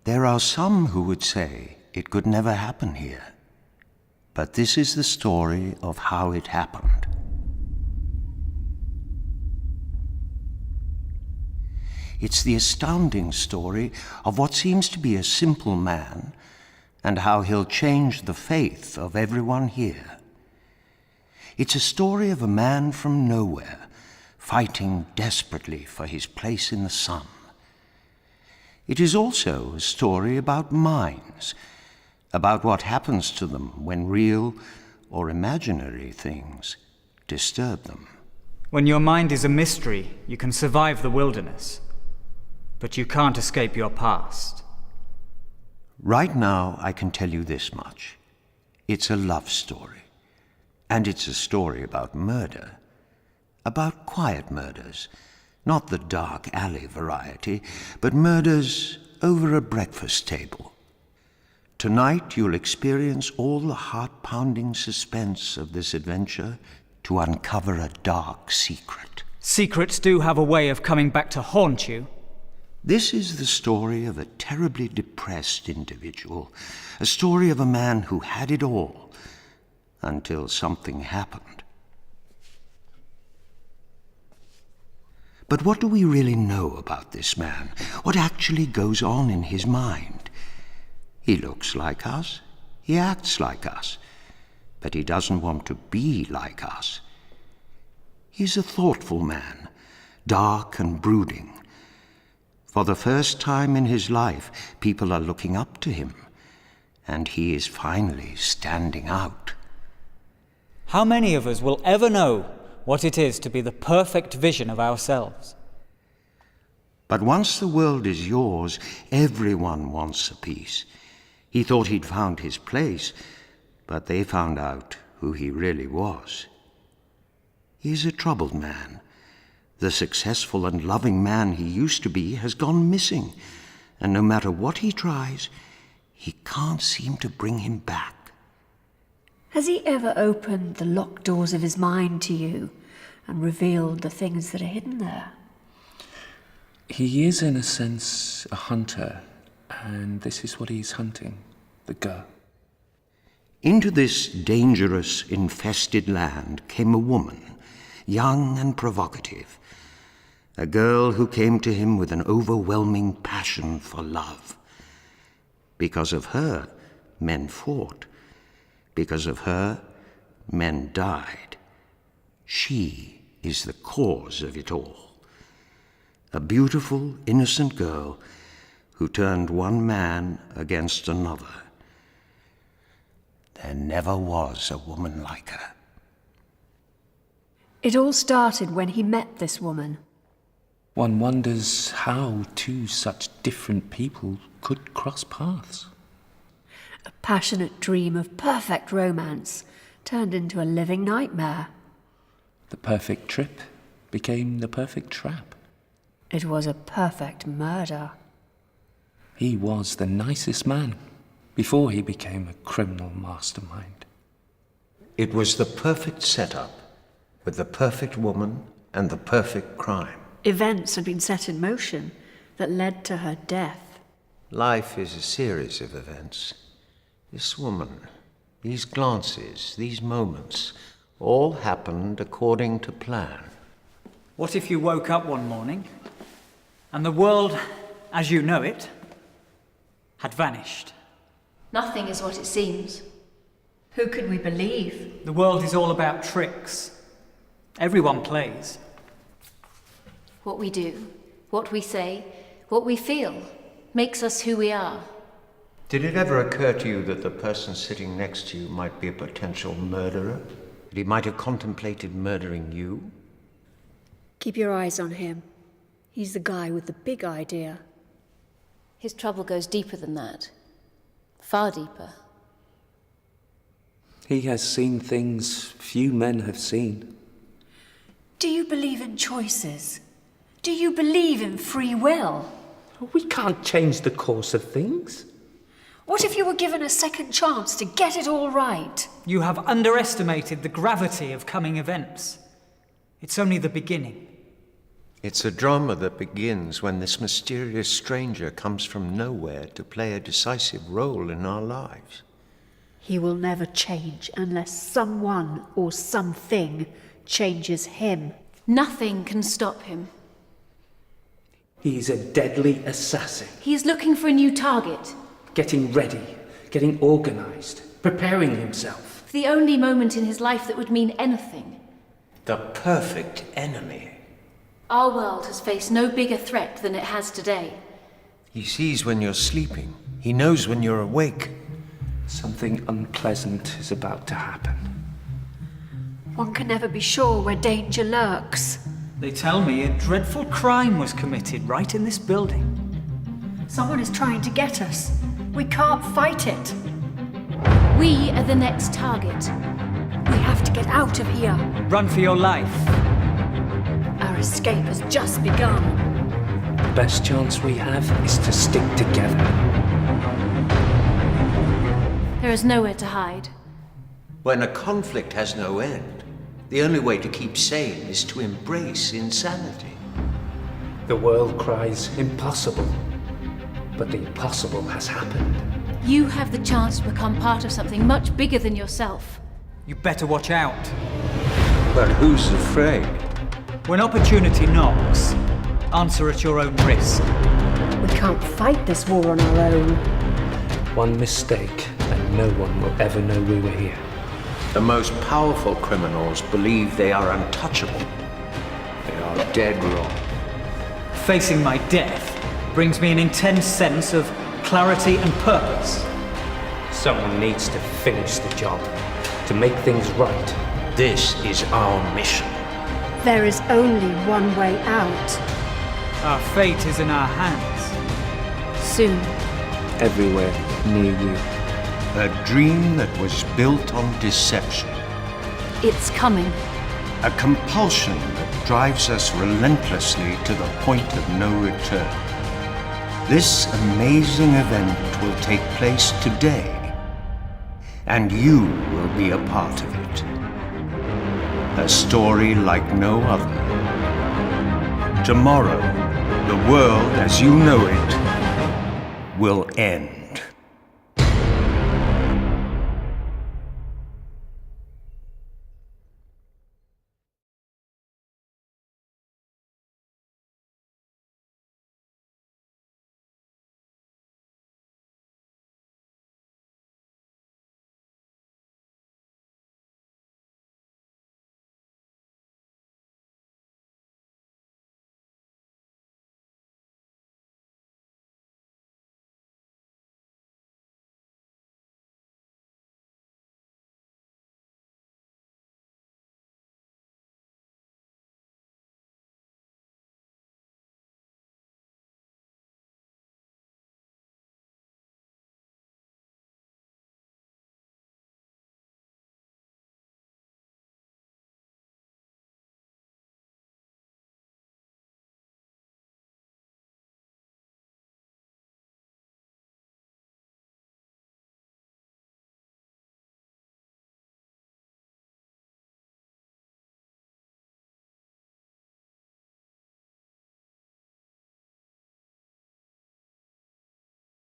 There are some who would say it could never happen here. But this is the story of how it happened. It's the astounding story of what seems to be a simple man and how he'll change the faith of everyone here. It's a story of a man from nowhere, fighting desperately for his place in the sun. It is also a story about minds, about what happens to them when real or imaginary things disturb them. When your mind is a mystery, you can survive the wilderness, but you can't escape your past. Right now, I can tell you this much. It's a love story. And it's a story about murder. About quiet murders. Not the dark alley variety, but murders over a breakfast table. Tonight, you'll experience all the heart-pounding suspense of this adventure to uncover a dark secret. Secrets do have a way of coming back to haunt you. This is the story of a terribly depressed individual, a story of a man who had it all until something happened. But what do we really know about this man? What actually goes on in his mind? He looks like us, he acts like us, but he doesn't want to be like us. He's a thoughtful man, dark and brooding. For the first time in his life, people are looking up to him, and he is finally standing out. How many of us will ever know what it is to be the perfect vision of ourselves? But once the world is yours, everyone wants a piece. He thought he'd found his place, but they found out who he really was. He's a troubled man. The successful and loving man he used to be has gone missing, and no matter what he tries, he can't seem to bring him back. Has he ever opened the locked doors of his mind to you and revealed the things that are hidden there? He is, in a sense, a hunter, and this is what he's hunting, the girl. Into this dangerous, infested land came a woman, young and provocative, a girl who came to him with an overwhelming passion for love. Because of her, men fought. Because of her, men died. She is the cause of it all. A beautiful, innocent girl who turned one man against another. There never was a woman like her. It all started when he met this woman. One wonders how two such different people could cross paths. A passionate dream of perfect romance turned into a living nightmare. The perfect trip became the perfect trap. It was a perfect murder. He was the nicest man before he became a criminal mastermind. It was the perfect setup, with the perfect woman and the perfect crime. Events had been set in motion that led to her death. Life is a series of events. This woman, these glances, these moments, all happened according to plan. What if you woke up one morning and the world, as you know it, had vanished? Nothing is what it seems. Who could we believe? The world is all about tricks. Everyone plays. What we do, what we say, what we feel, makes us who we are. Did it ever occur to you that the person sitting next to you might be a potential murderer? That he might have contemplated murdering you? Keep your eyes on him. He's the guy with the big idea. His trouble goes deeper than that. Far deeper. He has seen things few men have seen. Do you believe in choices? Do you believe in free will? We can't change the course of things. What if you were given a second chance to get it all right? You have underestimated the gravity of coming events. It's only the beginning. It's a drama that begins when this mysterious stranger comes from nowhere to play a decisive role in our lives. He will never change unless someone or something changes him. Nothing can stop him. He's a deadly assassin. He is looking for a new target. Getting ready, getting organized, preparing himself. For the only moment in his life that would mean anything. The perfect enemy. Our world has faced no bigger threat than it has today. He sees when you're sleeping. He knows when you're awake. Something unpleasant is about to happen. One can never be sure where danger lurks. They tell me a dreadful crime was committed right in this building. Someone is trying to get us. We can't fight it. We are the next target. We have to get out of here. Run for your life. Our escape has just begun. The best chance we have is to stick together. There is nowhere to hide. When a conflict has no end, the only way to keep sane is to embrace insanity. The world cries impossible, but the impossible has happened. You have the chance to become part of something much bigger than yourself. You better watch out. But who's afraid? When opportunity knocks, answer at your own risk. We can't fight this war on our own. One mistake, and no one will ever know we were here. The most powerful criminals believe they are untouchable. They are dead wrong. Facing my death brings me an intense sense of clarity and purpose. Someone needs to finish the job, to make things right. This is our mission. There is only one way out. Our fate is in our hands. Soon. Everywhere near you. A dream that was built on deception. It's coming. A compulsion that drives us relentlessly to the point of no return. This amazing event will take place today, and you will be a part of it. A story like no other. Tomorrow, the world as you know it will end.